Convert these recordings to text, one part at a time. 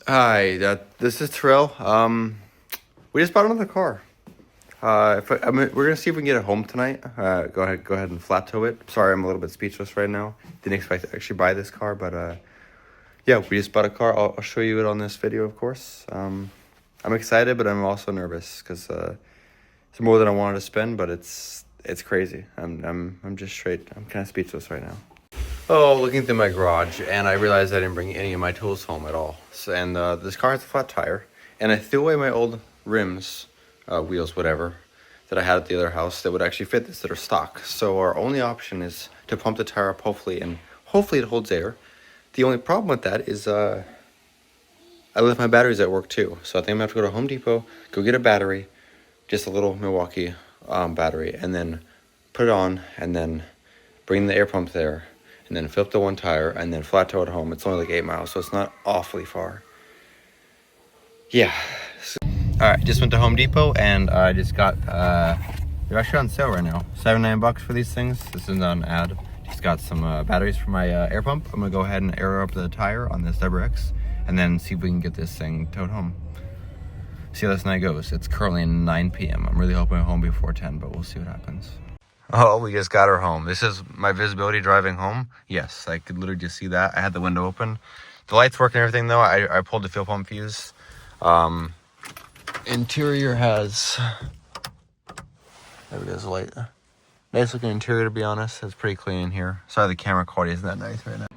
Hi, this is Terrell. We just bought another car. We're gonna see if we can get it home tonight. Go ahead and flat tow it. Sorry, I'm a little bit speechless right now. Didn't expect to actually buy this car, but yeah, we just bought a car. I'll show you it on this video, of course. I'm excited, but I'm also nervous because it's more than I wanted to spend, but it's crazy. I'm just straight. I'm kind of speechless right now. Oh, looking through my garage, and I realized I didn't bring any of my tools home at all. And this car has a flat tire, and I threw away my old rims, wheels, whatever, that I had at the other house that would actually fit this, that are stock. So our only option is to pump the tire up, hopefully it holds air. The only problem with that is I left my batteries at work too, so I think I'm gonna have to go to Home Depot, go get a battery, just a little Milwaukee battery, and then put it on, and then bring the air pump there, and then fill up the one tire, and then flat tow it home. It's only like 8 miles, so it's not awfully far. Yeah. All right, just went to Home Depot, and I just got, they're actually on sale right now. $79 for these things. This is not an ad. Just got some batteries for my air pump. I'm gonna go ahead and air up the tire on this WRX, and then see if we can get this thing towed home. See how this night goes. It's currently 9 p.m. I'm really hoping I'm home before 10, but we'll see what happens. Oh, we just got her home. This is my visibility driving home. Yes, I could literally just see that. I had the window open. The lights work and everything though. I pulled the fuel pump fuse. Interior has, there we go, the light. Nice looking interior, to be honest. It's pretty clean in here. Sorry the camera quality isn't that nice right now.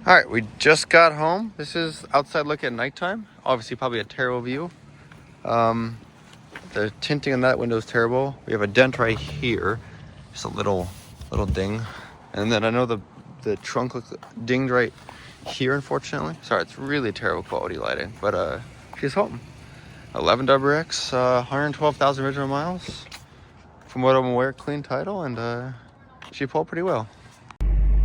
All right, we just got home. This is outside look at nighttime. Obviously probably a terrible view. The tinting on that window is terrible. We have a dent right here. Just a little ding, and then I know the trunk looks dinged right here, unfortunately. Sorry, it's really terrible quality lighting, but she's home. 11 WRX, 112,000 original miles. From what I'm aware, clean title, and she pulled pretty well.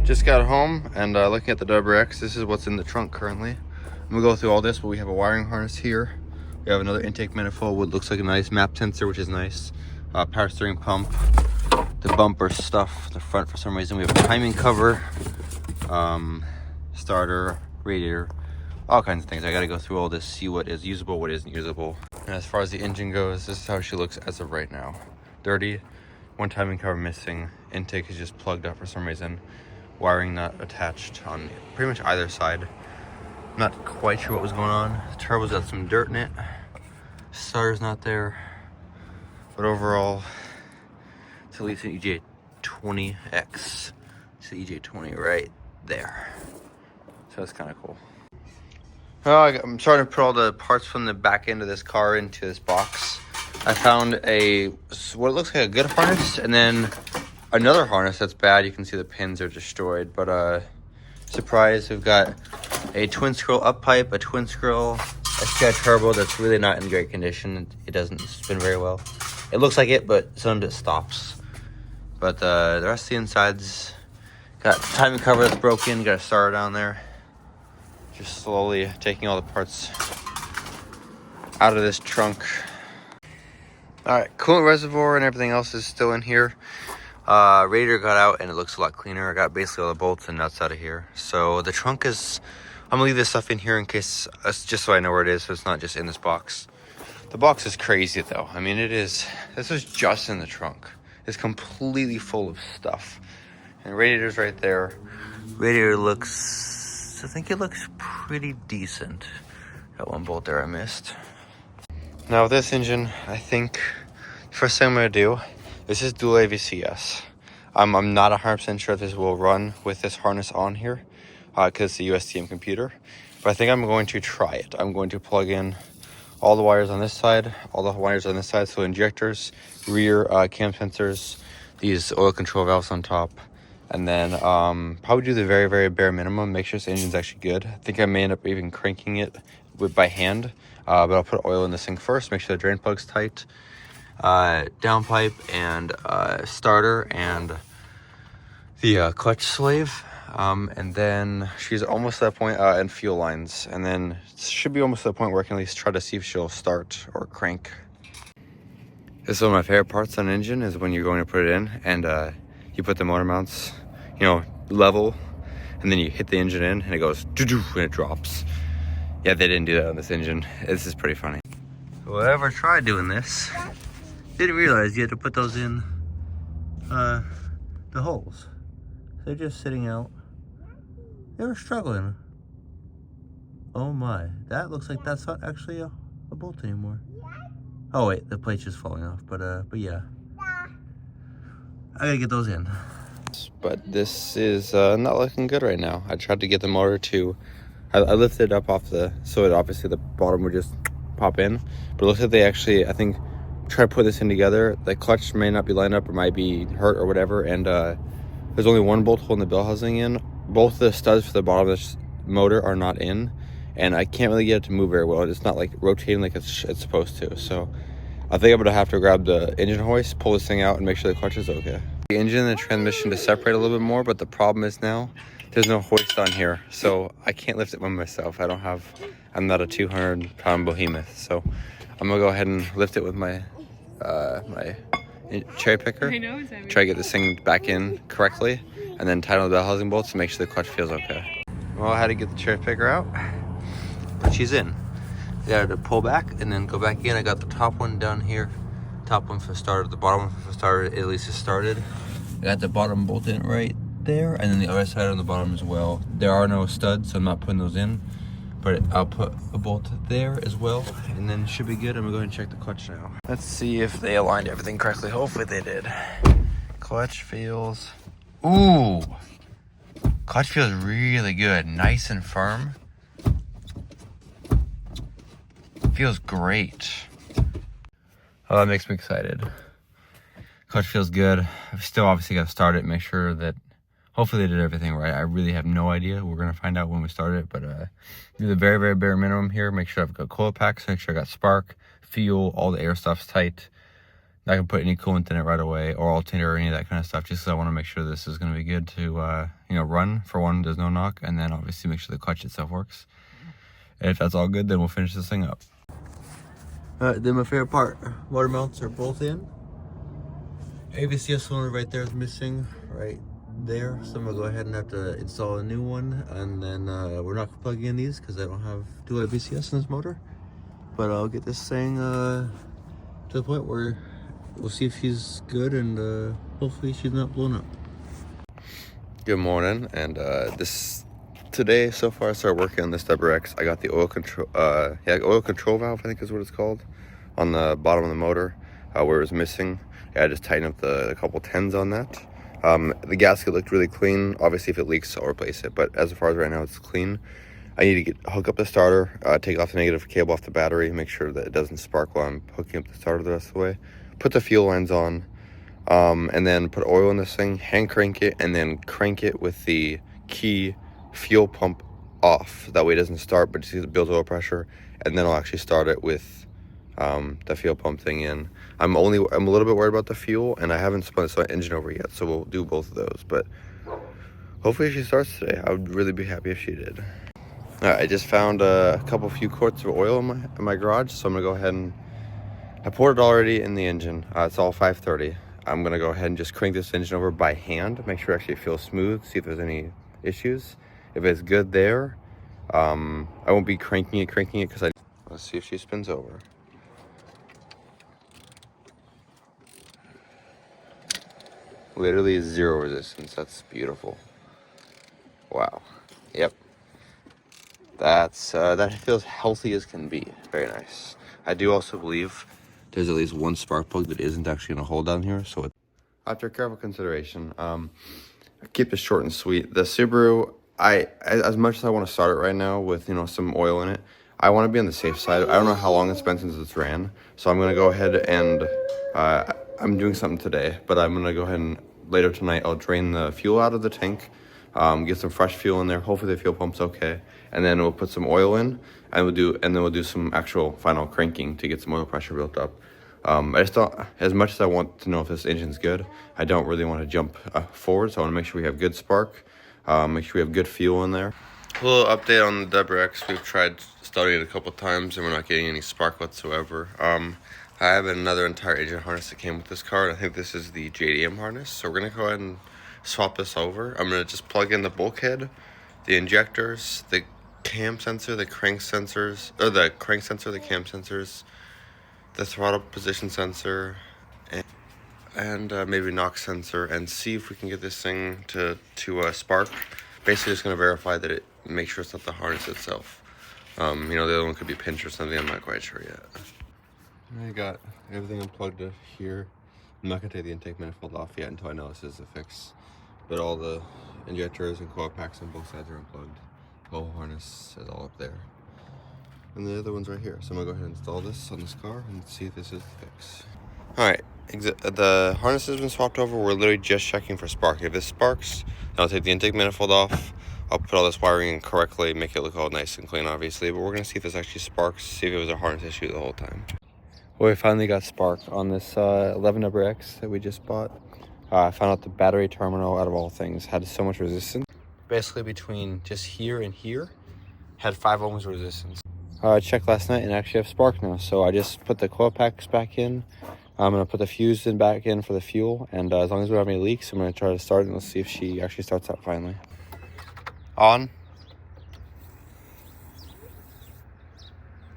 Just got home, and looking at the WRX, this is what's in the trunk currently. I'm gonna go through all this, but we have a wiring harness here. We have another intake manifold, what looks like a nice map sensor, which is nice. Power steering pump. The bumper stuff, the front for some reason. We have a timing cover, starter, radiator, all kinds of things. I gotta go through all this, see what is usable, what isn't usable. And as far as the engine goes, this is how she looks as of right now. Dirty, one timing cover missing, intake is just plugged up for some reason, wiring not attached on pretty much either side. Not quite sure what was going on. The turbo's got some dirt in it, starter's not there, but overall, it's at least an EJ20X. It's the EJ20 right there. So that's kind of cool. I'm starting to put all the parts from the back end of this car into this box. I found what looks like a good harness, and then another harness that's bad. You can see the pins are destroyed, but surprise, we've got a twin scroll up pipe, a twin scroll STI turbo that's really not in great condition. It doesn't spin very well. It looks like it, but sometimes it stops. But the rest of the insides, got timing cover that's broken, got a starter down there. Just slowly taking all the parts out of this trunk. All right, coolant reservoir and everything else is still in here. Radiator got out and it looks a lot cleaner. I got basically all the bolts and nuts out of here. So the trunk is, I'm gonna leave this stuff in here in case, just so I know where it is, so it's not just in this box. The box is crazy though. I mean, this is just in the trunk. It's completely full of stuff. And radiator's right there. Radiator looks, I think it looks pretty decent. Got one bolt there I missed. Now with this engine, I think first thing I'm gonna do, this is dual AVCS. I'm not 100% sure if this will run with this harness on here, because it's a USTM computer. But I think I'm going to try it. I'm going to plug in all the wires on this side, all the wires on this side, so injectors, rear cam sensors, these oil control valves on top, and then probably do the very, very bare minimum, make sure this engine's actually good. I think I may end up even cranking it by hand, but I'll put oil in this thing first, make sure the drain plug's tight, downpipe and starter and the clutch slave. And then she's almost to that point, and fuel lines, and then should be almost to the point where I can at least try to see if she'll start or crank. This is one of my favorite parts on an engine, is when you're going to put it in and you put the motor mounts, level, and then you hit the engine in and it goes doo-doo and it drops. Yeah, they didn't do that on this engine. This is pretty funny. Whoever tried doing this didn't realize you had to put those in the holes. They're just sitting out. They were struggling. Oh my, that looks like that's not actually a bolt anymore. Oh wait, the plate's just falling off, but yeah. I gotta get those in. But this is not looking good right now. I tried to get the motor to, I lifted it up off so it obviously the bottom would just pop in. But it looks like they actually, I think, try to put this in together. The clutch may not be lined up or might be hurt or whatever. And there's only one bolt holding the bell housing in. Both the studs for the bottom of this motor are not in. And I can't really get it to move very well. It's not like rotating like it's supposed to. So I think I'm gonna have to grab the engine hoist, pull this thing out, and make sure the clutch is okay. The engine and the transmission to separate a little bit more, but the problem is now there's no hoist on here, so I can't lift it by myself. I'm not a 200-pound behemoth, so I'm gonna go ahead and lift it with my my cherry picker. Try to get this thing back in correctly, and then tighten the bell housing bolts to make sure the clutch feels okay. Well, I had to get the cherry picker out, but she's in. I had to pull back and then go back in. I got the top one down here. Top one for starter, the bottom one for starter, at least it started. I got the bottom bolt in right there, and then the other side on the bottom as well. There are no studs, so I'm not putting those in, but I'll put a bolt there as well, and then it should be good. I'm gonna go ahead and check the clutch now. Let's see if they aligned everything correctly. Hopefully they did. Clutch feels, ooh, clutch feels really good, nice and firm. Feels great. Oh, that makes me excited. Clutch feels good. I've still obviously got to start it, make sure that hopefully they did everything right. I really have no idea. We're gonna find out when we start it, but do the very, very bare minimum here. Make sure I've got coil packs, make sure I got spark, fuel, all the air stuff's tight. I can put any coolant in it right away, or alternator or any of that kind of stuff, just because I want to make sure this is gonna be good to run. For one, there's no knock, and then obviously make sure the clutch itself works. And if that's all good, then we'll finish this thing up. Then my favorite part, water mounts are both in. AVCS cylinder right there is missing right there, so I'm gonna go ahead and have to install a new one, and then we're not plugging in these because I don't have dual AVCS in this motor, but I'll get this thing to the point where we'll see if she's good, and hopefully she's not blown up. Good morning, and today so far I started working on this WRX. I got the oil control oil control valve, I think is what it's called, on the bottom of the motor where it was missing. I just tightened up a couple tens on that. The gasket looked really clean. Obviously if it leaks I'll replace it, but as far as right now it's clean. I need to hook up the starter, take off the negative cable off the battery, make sure that it doesn't spark while I'm hooking up the starter the rest of the way. Put the fuel lines on, and then put oil in this thing, hand crank it, and then crank it with the key fuel pump off. That way it doesn't start, but just builds oil pressure, and then I'll actually start it with the fuel pump thing in. I'm a little bit worried about the fuel, and I haven't spun the engine over yet, so we'll do both of those. But hopefully she starts today. I would really be happy if she did. All right, I just found a few quarts of oil in my garage, so I'm gonna go ahead and I poured it already in the engine. It's all 530. I'm gonna go ahead and just crank this engine over by hand, make sure it actually feels smooth, see if there's any issues. If it's good there, I won't be cranking it because let's see if she spins over. Literally zero resistance. That's beautiful. Wow. Yep. That feels healthy as can be. Very nice. I do also believe there's at least one spark plug that isn't actually gonna hold down here. So after careful consideration, I keep this short and sweet. The Subaru, as much as I want to start it right now with some oil in it, I want to be on the safe side. I don't know how long it's been since it's ran, so I'm gonna go ahead and I'm doing something today, but I'm gonna go ahead and later tonight I'll drain the fuel out of the tank, get some fresh fuel in there. Hopefully the fuel pump's okay, and then we'll put some oil in, and we'll do some actual final cranking to get some oil pressure built up. I just don't, as much as I want to know if this engine's good, I don't really want to jump forward, so I want to make sure we have good spark, make sure we have good fuel in there. A little update on the WRX. We've tried starting it a couple times and we're not getting any spark whatsoever. I have another entire engine harness that came with this car, and I think this is the JDM harness, so we're going to go ahead and swap this over. I'm going to just plug in the bulkhead, the injectors, the cam sensor, the crank sensors, or the crank sensor, the cam sensors, the throttle position sensor, and maybe knock sensor, and see if we can get this thing to spark. Basically, just going to verify that it, make sure it's not the harness itself. The other one could be pinched or something. I'm not quite sure yet. I got everything unplugged here. I'm not going to take the intake manifold off yet until I know this is a fix. But all the injectors and coil packs on both sides are unplugged. The whole harness is all up there. And the other one's right here. So I'm going to go ahead and install this on this car and see if this is the fix. Alright, the harness has been swapped over. We're literally just checking for spark. If this sparks, I'll take the intake manifold off. I'll put all this wiring in correctly, make it look all nice and clean, obviously. But we're going to see if this actually sparks, see if it was a harness issue the whole time. Well, we finally got spark on this 11X that we just bought. I found out the battery terminal, out of all things, had so much resistance. Basically between just here and here, had 5 ohms resistance. I checked last night and actually have spark now. So I just put the coil packs back in. I'm going to put the fuse back in for the fuel. And as long as we don't have any leaks, I'm going to try to start and let's see if she actually starts up finally. On.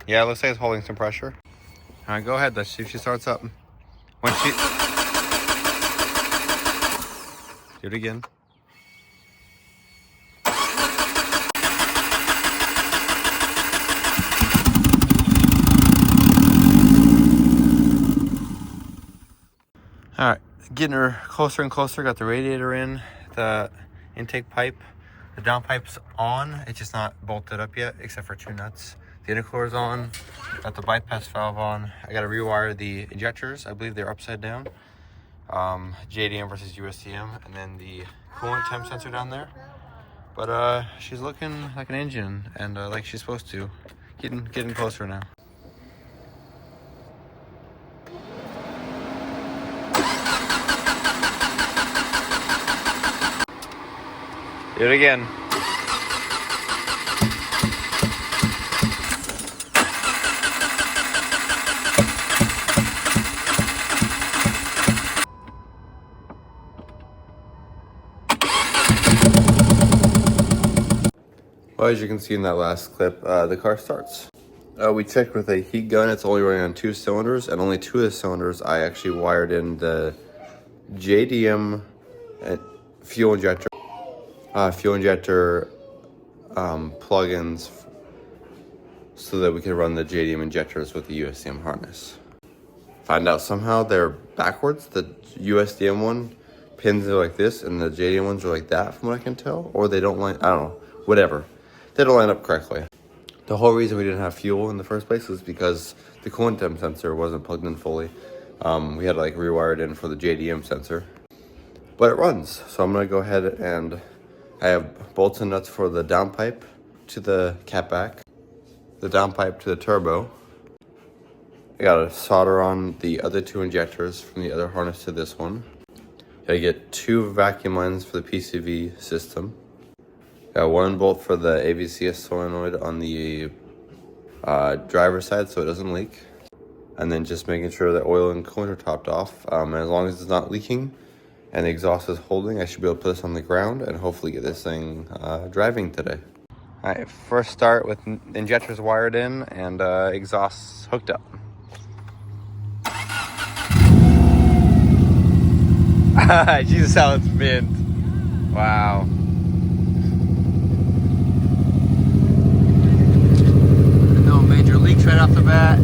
Yeah, it looks like it's holding some pressure. All right, go ahead. Let's see if she starts up. When she... Do it again. All right, getting her closer and closer. Got the radiator in, the intake pipe. The down pipe's on. It's just not bolted up yet, except for 2 nuts. The intercooler's on. Got the bypass valve on. I got to rewire the injectors. I believe they're upside down. JDM versus USDM, and then the coolant temp sensor down there. But she's looking like an engine, and like she's supposed to. Getting closer now. Do it again. Well, as you can see in that last clip, the car starts. We checked with a heat gun. It's only running on 2 cylinders, and only 2 of the cylinders I actually wired in the JDM fuel injector plugins so that we can run the JDM injectors with the USDM harness. Find out somehow they're backwards. The USDM one pins are like this and the JDM ones are like that from what I can tell. Or they don't line, I don't know, whatever. They don't line up correctly. The whole reason we didn't have fuel in the first place was because the coolant temp sensor wasn't plugged in fully. We had to like rewire it in for the JDM sensor. But it runs, so I'm gonna go ahead and I have bolts and nuts for the downpipe to the catback, the downpipe to the turbo. I gotta solder on the other 2 injectors from the other harness to this one. Gotta get 2 vacuum lines for the PCV system. Got 1 bolt for the AVCS solenoid on the driver's side so it doesn't leak. And then just making sure that oil and coolant are topped off. And as long as it's not leaking, and the exhaust is holding, I should be able to put this on the ground and hopefully get this thing driving today. All right, first start with injectors wired in and exhausts hooked up. Jesus, how it's bent. Wow. No major leaks right off the bat.